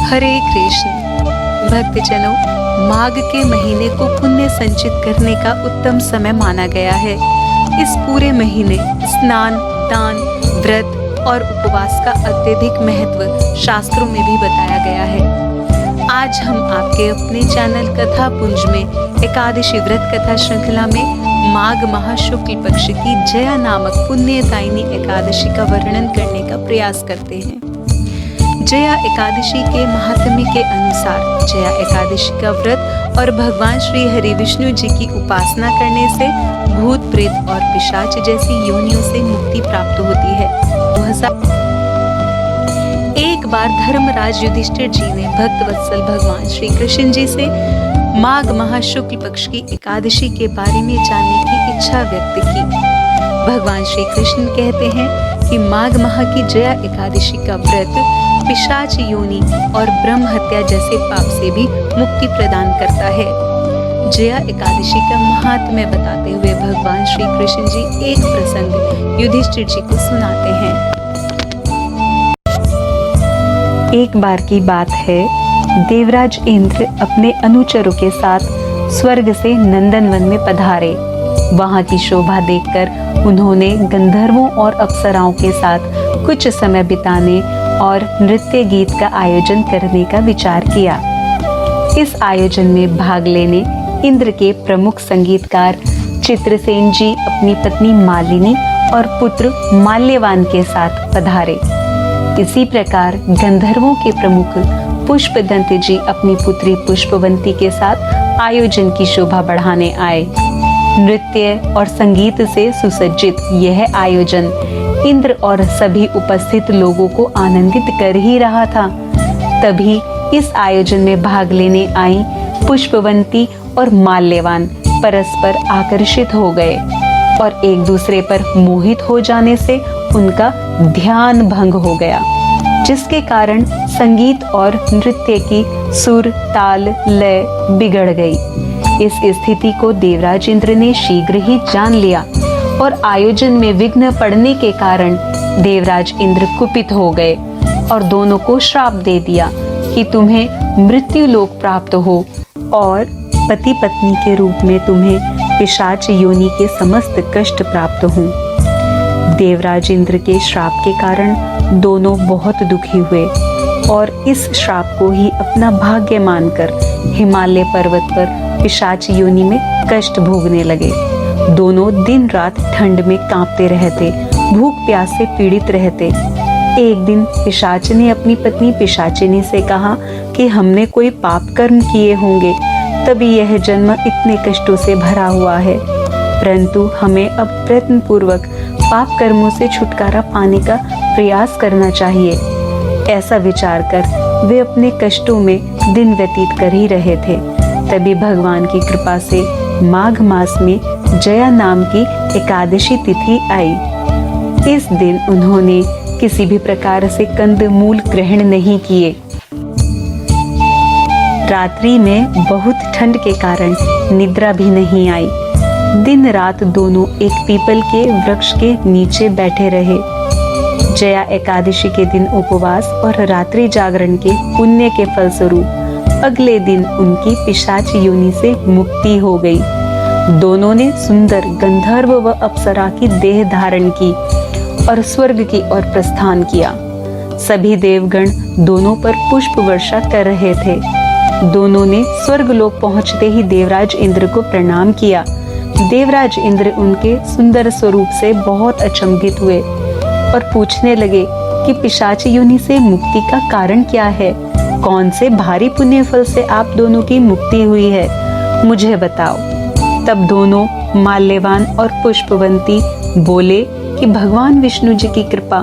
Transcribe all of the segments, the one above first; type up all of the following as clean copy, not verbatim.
हरे कृष्ण। भक्तजनों, माघ के महीने को पुण्य संचित करने का उत्तम समय माना गया है। इस पूरे महीने स्नान, दान, व्रत और उपवास का अत्यधिक महत्व शास्त्रों में भी बताया गया है। आज हम आपके अपने चैनल कथा पुंज में एकादशी व्रत कथा श्रृंखला में माघ माह शुक्ल पक्ष की जया नामक पुण्यदायिनी एकादशी का वर्णन करने का प्रयास करते हैं। जया एकादशी के महात्म्य के अनुसार जया एकादशी का व्रत और भगवान श्री हरि विष्णु जी की उपासना करने से भूत प्रेत और पिशाच जैसी योनियों से मुक्ति प्राप्त होती है। एक बार धर्मराज युधिष्ठिर जी ने भक्त वत्सल भगवान श्री कृष्ण जी से माघ माह शुक्ल पक्ष की एकादशी के बारे में जानने की इच्छा व्यक्त की। भगवान श्री कृष्ण कहते हैं कि माघ माह की जया एकादशी का व्रत पिशाच योनि और ब्रह्म हत्या जैसे पाप से भी मुक्ति प्रदान करता है। जया एकादशी का महात्म्य बताते हुए भगवान श्री कृष्ण जी एक प्रसंग युधिष्ठिर जी को सुनाते हैं। एक बार की बात है, देवराज इंद्र अपने अनुचरों के साथ स्वर्ग से नंदनवन में पधारे। वहां की शोभा देखकर उन्होंने गंधर्वों और अप्सराओं के साथ कुछ समय बिताने और नृत्य गीत का आयोजन करने का विचार किया। इस आयोजन में भाग लेने इंद्र के प्रमुख संगीतकार चित्रसेन जी अपनी पत्नी मालिनी और पुत्र माल्यवान के साथ पधारे। इसी प्रकार गंधर्वों के प्रमुख पुष्पदंत जी अपनी पुत्री पुष्पवंती के साथ आयोजन की शोभा बढ़ाने आए। नृत्य और संगीत से सुसज्जित यह आयोजन इंद्र और सभी उपस्थित लोगों को आनंदित कर ही रहा था। तभी इस आयोजन में भाग लेने आई पुष्पवंती और माल्यवान परस्पर आकर्षित हो गए और एक दूसरे पर मोहित हो जाने से उनका ध्यान भंग हो गया, जिसके कारण संगीत और नृत्य की सुर, ताल, लय बिगड़ गई। इस स्थिति को देवराज इंद्र ने शीघ्र ही जान लिया और आयोजन में विघ्न पड़ने के कारण देवराज इंद्र कुपित हो गए और दोनों को श्राप दे दिया कि तुम्हें मृत्यु लोक प्राप्त हो और पति पत्नी के रूप में तुम्हें पिशाच योनि के समस्त कष्ट प्राप्त हों। देवराज इंद्र के श्राप के कारण दोनों बहुत दुखी हुए और इस श्राप को ही अपना भाग्य मानकर हिमालय पर्वत पर पिशाच योनि में कष्ट भोगने लगे। दोनों दिन रात ठंड में कांपते रहते, भूख प्यास से पीड़ित रहते। एक दिन पिशाच ने अपनी पत्नी पिशाचिनी से कहा कि हमने कोई पाप कर्म किए होंगे, तभी यह जन्म इतने कष्टों से भरा हुआ है। परंतु हमें अब प्रयत्न पूर्वक पाप कर्मों से छुटकारा पाने का प्रयास करना चाहिए। ऐसा विचार कर वे अपने कष्टों में दिन व्यतीत कर ही रहे थे। तभी भगवान की कृपा से माघ मास में जया नाम की एकादशी तिथि आई। इस दिन उन्होंने किसी भी प्रकार से कंदमूल ग्रहण नहीं किए। रात्रि में बहुत ठंड के कारण निद्रा भी नहीं आई। दिन रात दोनों एक पीपल के वृक्ष के नीचे बैठे रहे। जया एकादशी के दिन उपवास और रात्रि जागरण के पुण्य के फलस्वरूप अगले दिन उनकी पिशाच योनि से मुक्ति हो गई। दोनों ने सुंदर गंधर्व व अप्सरा की देह धारण की और स्वर्ग की ओर प्रस्थान किया। सभी देवगण दोनों पर पुष्प वर्षा कर रहे थे। दोनों ने स्वर्ग लोक पहुंचते ही देवराज इंद्र को प्रणाम किया। देवराज इंद्र उनके सुंदर स्वरूप से बहुत अचंभित हुए और पूछने लगे कि पिशाच योनि से मुक्ति का कारण क्या है? कौन से भारी पुण्य फल से आप दोनों की मुक्ति हुई है, मुझे बताओ। तब दोनों माल्यवान और पुष्पवंती बोले कि भगवान विष्णु जी की कृपा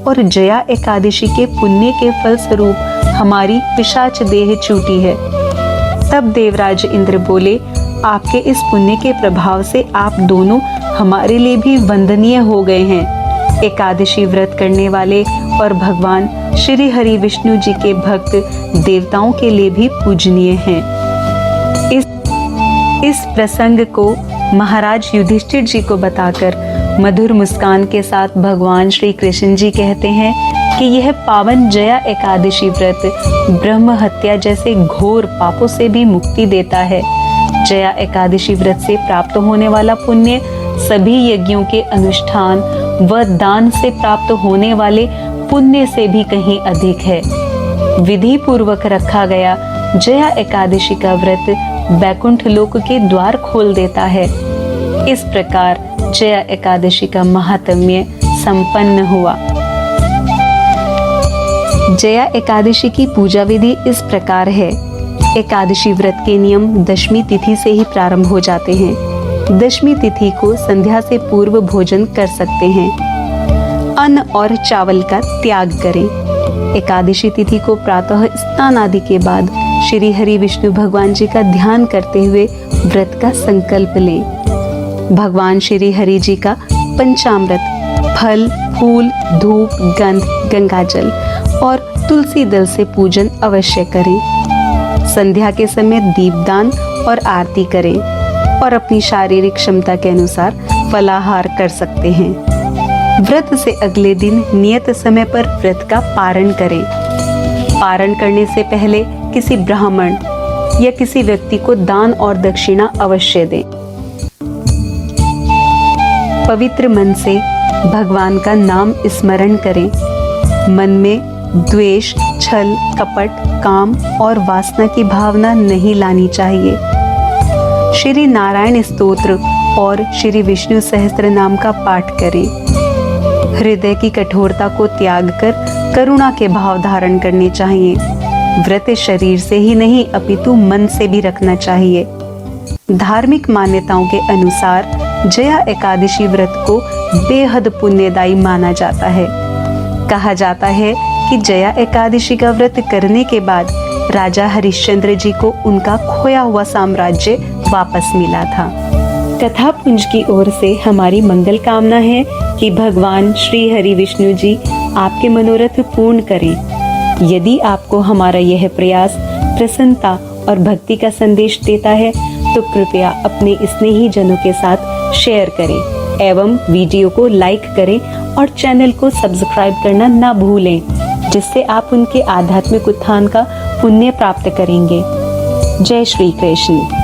और जया एकादशी के पुण्य के फल स्वरूप हमारी पिशाच देह छूटी है। तब देवराज इंद्र बोले, आपके इस पुण्य के प्रभाव से आप दोनों हमारे लिए भी वंदनीय हो गए हैं। एकादशी व्रत करने वाले और भगवान श्री हरि विष्णु जी के भक्त देवताओं के लिए भी पूजनीय हैं। इस प्रसंग को महाराज युधिष्ठिर जी को बताकर मधुर मुस्कान के साथ भगवान श्री कृष्ण जी कहते हैं कि यह पावन जया एकादशी व्रत ब्रह्म हत्या जैसे घोर पापों से भी मुक्ति देता है। जया एकादशी व्रत से प्राप्त होने वाला पुण्य सभी यज्ञों के अनुष्ठान व दान से प्राप्त होने वाले पुण्य से भी कहीं अधिक है। विधि पूर्वक रखा गया जया एकादशी का व्रत वैकुंठ लोक के द्वार खोल देता है। इस प्रकार जया एकादशी का महात्म्य संपन्न हुआ। जया एकादशी की पूजा विधि इस प्रकार है। एकादशी व्रत के नियम दशमी तिथि से ही प्रारंभ हो जाते हैं। दशमी तिथि को संध्या से पूर्व भोजन कर सकते हैं। अन्न और चावल का त्याग करें। एकादशी तिथि को प्रातः स्नान आदि के बाद श्री हरि विष्णु भगवान जी का ध्यान करते हुए व्रत का संकल्प लें। भगवान श्री हरि जी का पंचामृत फल फूल धूप गंध गंगाजल और तुलसी दल से पूजन अवश्य करें। संध्या के समय दीपदान और आरती करें और अपनी शारीरिक क्षमता के अनुसार फलाहार कर सकते हैं। व्रत से अगले दिन नियत समय पर व्रत का पारण करें। पारण करने से पहले किसी ब्राह्मण या किसी व्यक्ति को दान और दक्षिणा अवश्य दें। पवित्र मन से भगवान का नाम स्मरण करें। मन में द्वेष, छल, कपट, काम और वासना की भावना नहीं लानी चाहिए। श्री नारायण स्तोत्र और श्री विष्णु सहस्त्र नाम का पाठ करें। हृदय की कठोरता को त्याग कर करुणा के भाव धारण करने चाहिए। व्रत शरीर से ही नहीं अपितु मन से भी रखना चाहिए। धार्मिक मान्यताओं के अनुसार जया एकादशी व्रत को बेहद पुण्यदायी माना जाता है। कहा जाता है कि जया एकादशी का व्रत करने के बाद राजा हरिश्चंद्र जी को उनका खोया हुआ साम्राज्य वापस मिला था। कथा पुंज की ओर से हमारी मंगल कामना है कि भगवान श्री हरि विष्णु जी आपके मनोरथ पूर्ण करें। यदि आपको हमारा यह प्रयास प्रसन्नता और भक्ति का संदेश देता है तो कृपया अपने स्नेही जनों के साथ शेयर करें एवं वीडियो को लाइक करें और चैनल को सब्सक्राइब करना ना भूलें, जिससे आप उनके आध्यात्मिक उत्थान का पुण्य प्राप्त करेंगे। जय श्री कृष्ण।